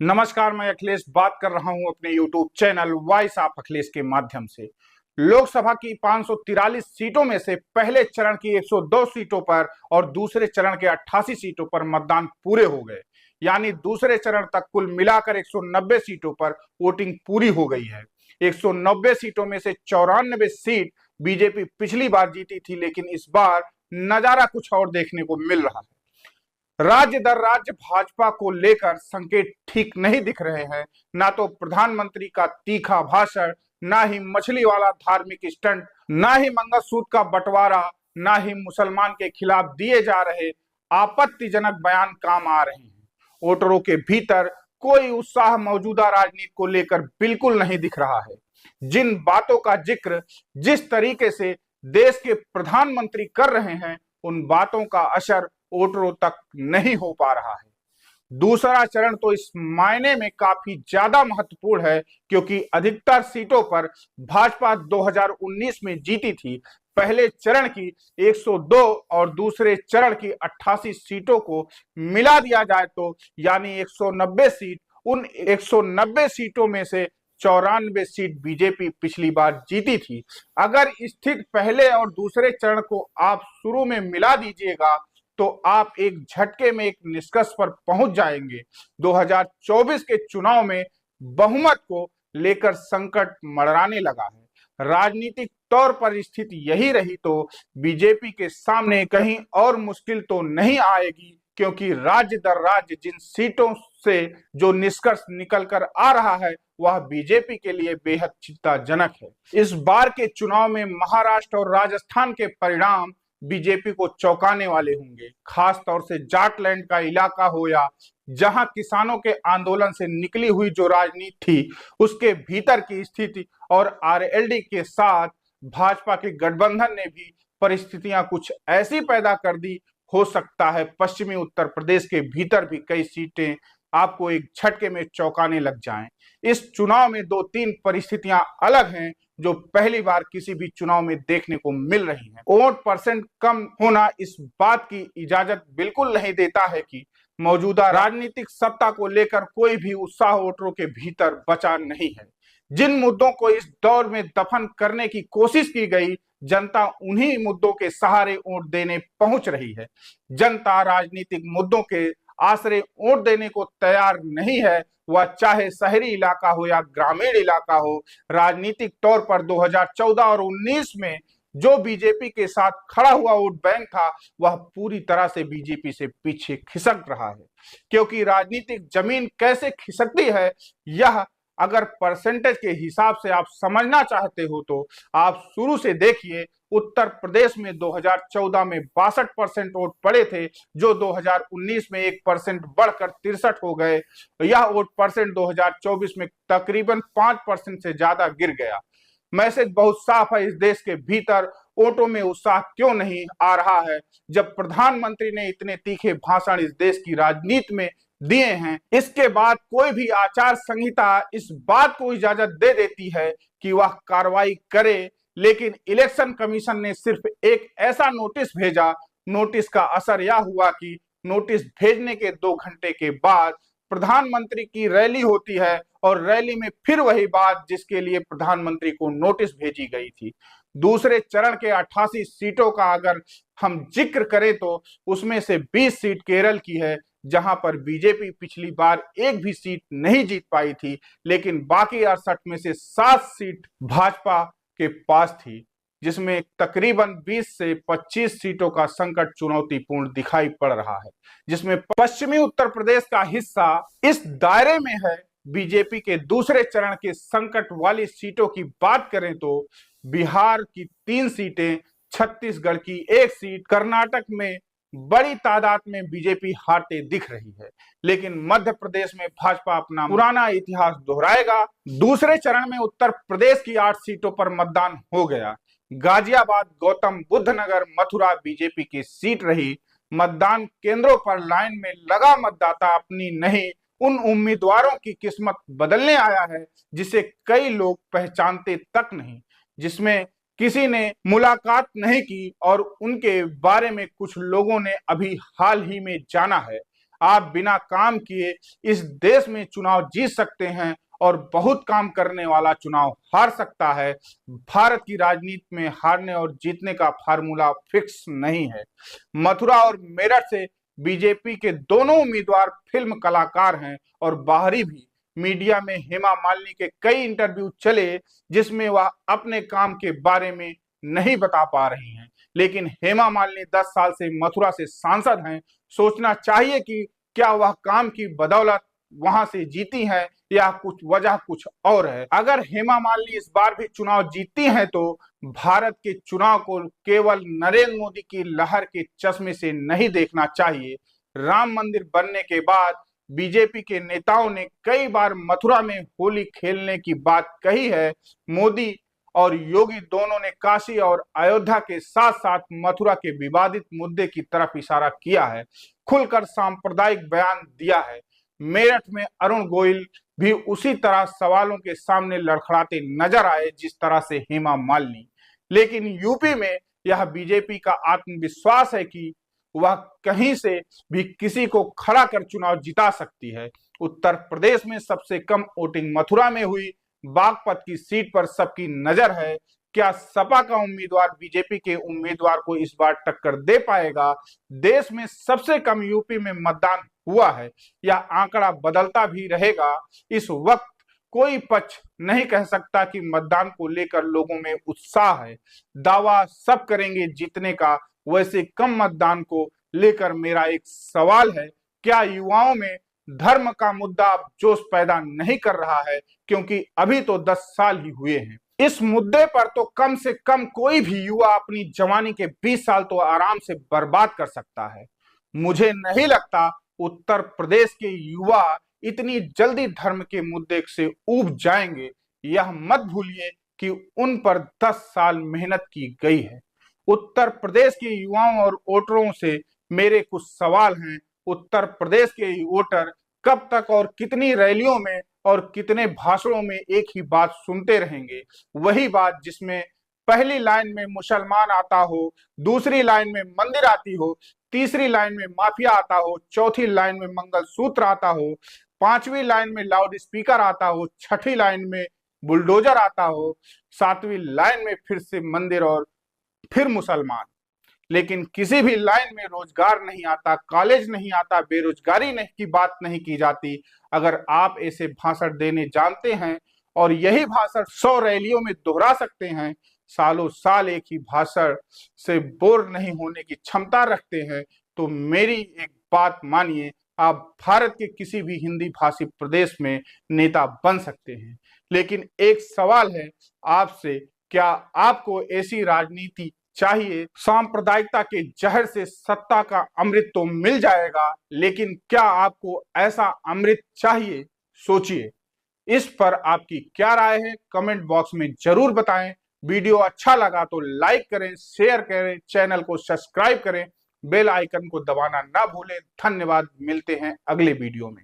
नमस्कार, मैं अखिलेश बात कर रहा हूं अपने YouTube channel voice of Akhilesh के माध्यम से। लोकसभा की 543 सीटों में से पहले चरण की 102 सीटों पर और दूसरे चरण के 88 सीटों पर मतदान पूरे हो गए। यानी दूसरे चरण तक कुल मिलाकर 190 सीटों पर वोटिंग पूरी हो गई है। 190 सीटों में से 94 सीट बीजेपी पिछली बार जीती थी, लेकिन इस बार नजारा कुछ और देखने को मिल रहा है। राज्य दर राज्य भाजपा को लेकर संकेत ठीक नहीं दिख रहे हैं। ना तो प्रधानमंत्री का तीखा भाषण, ना ही मछली वाला धार्मिक स्टंट, ना ही मंगलसूत्र का बंटवारा, ना ही मुसलमान के खिलाफ दिए जा रहे आपत्तिजनक बयान काम आ रहे हैं। वोटरों के भीतर कोई उत्साह मौजूदा राजनीति को लेकर बिल्कुल नहीं दिख रहा है। जिन बातों का जिक्र जिस तरीके से देश के प्रधानमंत्री कर रहे हैं, उन बातों का असर वोटरों तक नहीं हो पा रहा है। दूसरा चरण तो इस मायने में काफी ज्यादा महत्वपूर्ण है क्योंकि अधिकतर सीटों पर भाजपा 2019 में जीती थी। पहले चरण की 102 और दूसरे चरण की 88 सीटों को मिला दिया जाए तो यानी 190 सीट। उन 190 सीटों में से 94 सीट बीजेपी पिछली बार जीती थी। अगर स्थिति पहले और दूसरे चरण को आप शुरू में मिला दीजिएगा तो आप एक झटके में एक निष्कर्ष पर पहुंच जाएंगे। 2024 के चुनाव में बहुमत को लेकर संकट मंडराने लगा है। राजनीतिक तौर पर स्थिति यही रही तो बीजेपी के सामने कहीं और मुश्किल तो नहीं आएगी, क्योंकि राज्य दर राज्य जिन सीटों से जो निष्कर्ष निकल कर आ रहा है वह बीजेपी के लिए बेहद चिंताजनक है। इस बार के चुनाव में महाराष्ट्र और राजस्थान के परिणाम बीजेपी को चौंकाने वाले होंगे। खास तौर से जाटलैंड का इलाका हो या जहां किसानों के आंदोलन से निकली हुई जो राजनीति थी, उसके भीतर की स्थिति और आरएलडी के साथ भाजपा के गठबंधन ने भी परिस्थितियां कुछ ऐसी पैदा कर दी, हो सकता है पश्चिमी उत्तर प्रदेश के भीतर भी कई सीटें आपको एक झटके में चौंकाने लग जाएं। इस चुनाव में दो तीन परिस्थितियां अलग हैं जो पहली बार किसी भी चुनाव में देखने को मिल रही हैं। वोट परसेंट कम होना इस बात की इजाजत बिल्कुल नहीं देता है कि मौजूदा राजनीतिक सत्ता को लेकर कोई भी उत्साह वोटरों के भीतर बचा नहीं है। जिन मुद्दों को इस दौर में दफन करने की कोशिश की गई, जनता उन्हीं मुद्दों के सहारे वोट देने पहुंच रही है। जनता राजनीतिक मुद्दों के आश्रय वोट देने को तैयार नहीं है, वह चाहे शहरी इलाका हो या ग्रामीण इलाका हो। राजनीतिक तौर पर 2014 और 19 में जो बीजेपी के साथ खड़ा हुआ वोट बैंक था, वह पूरी तरह से बीजेपी से पीछे खिसक रहा है। क्योंकि राजनीतिक जमीन कैसे खिसकती है, यह अगर परसेंटेज के हिसाब से आप समझना चाहते हो तो आप शुरू से देखिए। उत्तर प्रदेश में 2014 में 62% वोट पड़े थे, जो 2019 में 1% बढ़कर 63 हो गए। यह वोट परसेंट 2024 में तकरीबन 5% से ज्यादा गिर गया। मैसेज बहुत साफ है, इस देश के भीतर वोटों में उत्साह क्यों नहीं आ रहा है, जब प्रधानमंत्री ने इतने तीखे भाषण इस देश की राजनीति में दिए हैं। इसके बाद कोई भी आचार संहिता इस बात को इजाजत दे देती है कि वह कार्रवाई करे, लेकिन इलेक्शन कमीशन ने सिर्फ एक ऐसा नोटिस भेजा। नोटिस का असर यह हुआ कि नोटिस भेजने के 2 घंटे के बाद प्रधानमंत्री की रैली होती है और रैली में फिर वही बात जिसके लिए प्रधानमंत्री को नोटिस भेजी गई थी। दूसरे चरण के 88 सीटों का अगर हम जिक्र करें तो उसमें से 20 सीट केरल की है, जहां पर बीजेपी पिछली बार एक भी सीट नहीं जीत पाई थी, लेकिन बाकी 68 में से 7 सीट भाजपा के पास थी, जिसमें तकरीबन 20 से 25 सीटों का संकट चुनौतीपूर्ण दिखाई पड़ रहा है, जिसमें पश्चिमी उत्तर प्रदेश का हिस्सा इस दायरे में है। बीजेपी के दूसरे चरण के संकट वाली सीटों की बात करें तो बिहार की 3 सीटें, छत्तीसगढ़ की 1 सीट, कर्नाटक में बड़ी तादाद में बीजेपी हारते दिख रही है। लेकिन मध्य प्रदेश में भाजपा अपना पुराना इतिहास दोहराएगा। दूसरे चरण में उत्तर प्रदेश की 8 सीटों पर मतदान हो गया। गाजियाबाद, गौतम बुद्ध नगर, मथुरा बीजेपी की सीट रही। मतदान केंद्रों पर लाइन में लगा मतदाता अपनी नहीं, उन उम्मीदवारों की किस्मत बदलने आया है जिसे कई लोग पहचानते तक नहीं, जिसमें किसी ने मुलाकात नहीं की और उनके बारे में कुछ लोगों ने अभी हाल ही में जाना है। आप बिना काम किए इस देश में चुनाव जीत सकते हैं और बहुत काम करने वाला चुनाव हार सकता है। भारत की राजनीति में हारने और जीतने का फार्मूला फिक्स नहीं है। मथुरा और मेरठ से बीजेपी के दोनों उम्मीदवार फिल्म कलाकार हैं और बाहरी भी मीडिया में हेमा मालिनी के कई इंटरव्यू चले जिसमें वह अपने काम के बारे में नहीं बता पा रही हैं। लेकिन हेमा मालिनी 10 साल से मथुरा से सांसद हैं। सोचना चाहिए कि क्या वह काम की बदौलत वहां से जीती हैं या कुछ वजह कुछ और है। अगर हेमा मालिनी इस बार भी चुनाव जीतती हैं तो भारत के चुनाव को केवल नरेंद्र मोदी की लहर के चश्मे से नहीं देखना चाहिए। राम मंदिर बनने के बाद बीजेपी के नेताओं ने कई बार मथुरा में होली खेलने की बात कही है। मोदी और योगी दोनों ने काशी और अयोध्या के साथ साथ मथुरा के विवादित मुद्दे की तरफ इशारा किया है, खुलकर सांप्रदायिक बयान दिया है। मेरठ में अरुण गोयल भी उसी तरह सवालों के सामने लड़खड़ाते नजर आए जिस तरह से हेमा मालिनी। लेकिन यूपी में यह बीजेपी का आत्मविश्वास है कि वह कहीं से भी किसी को खड़ा कर चुनाव जिता सकती है। उत्तर प्रदेश में सबसे कम वोटिंग मथुरा में हुई। बागपत की सीट पर सबकी नजर है। क्या सपा का उम्मीदवार बीजेपी के उम्मीदवार को इस बार टक्कर दे पाएगा? देश में सबसे कम यूपी में मतदान हुआ है। यह आंकड़ा बदलता भी रहेगा। इस वक्त कोई पक्ष नहीं कह सकता कि मतदान को लेकर लोगों में उत्साह है। दावा सब करेंगे जीतने का, वैसे कम मतदान को लेकर मेरा एक सवाल है, क्या युवाओं में धर्म का मुद्दा अब जोश पैदा नहीं कर रहा है? क्योंकि अभी तो 10 साल ही हुए हैं। इस मुद्दे पर तो कम से कम कोई भी युवा अपनी जवानी के 20 साल तो आराम से बर्बाद कर सकता है। मुझे नहीं लगता उत्तर प्रदेश के युवा इतनी जल्दी धर्म के मुद्दे से ऊब जाएंगे। यह मत भूलिए कि उन पर 10 साल मेहनत की गई है। उत्तर प्रदेश के युवाओं और वोटरों से मेरे कुछ सवाल हैं। उत्तर प्रदेश के वोटर कब तक और कितनी रैलियों में और कितने भाषणों में एक ही बात सुनते रहेंगे? वही बात जिसमें पहली लाइन में मुसलमान आता हो, दूसरी लाइन में मंदिर आती हो, तीसरी लाइन में माफिया आता हो, चौथी लाइन में मंगलसूत्र आता हो, पांचवी लाइन में लाउड स्पीकर आता हो, छठी लाइन में बुलडोजर आता हो, सातवीं लाइन में फिर से मंदिर और फिर मुसलमान। लेकिन किसी भी लाइन में रोजगार नहीं आता, कॉलेज नहीं आता, बेरोजगारी नहीं की बात नहीं की जाती। अगर आप ऐसे भाषण देने जानते हैं और यही भाषण 100 रैलियों में दोहरा सकते हैं, सालों साल एक ही भाषण से बोर नहीं होने की क्षमता रखते हैं, तो मेरी एक बात मानिए, आप भारत के किसी भी हिंदी भाषी प्रदेश में नेता बन सकते हैं। लेकिन एक सवाल है आपसे, क्या आपको ऐसी राजनीति चाहिए? सांप्रदायिकता के जहर से सत्ता का अमृत तो मिल जाएगा, लेकिन क्या आपको ऐसा अमृत चाहिए? सोचिए। इस पर आपकी क्या राय है? कमेंट बॉक्स में जरूर बताएं। वीडियो अच्छा लगा तो लाइक करें, शेयर करें, चैनल को सब्सक्राइब करें, बेल आइकन को दबाना ना भूलें। धन्यवाद। मिलते हैं अगले वीडियो में।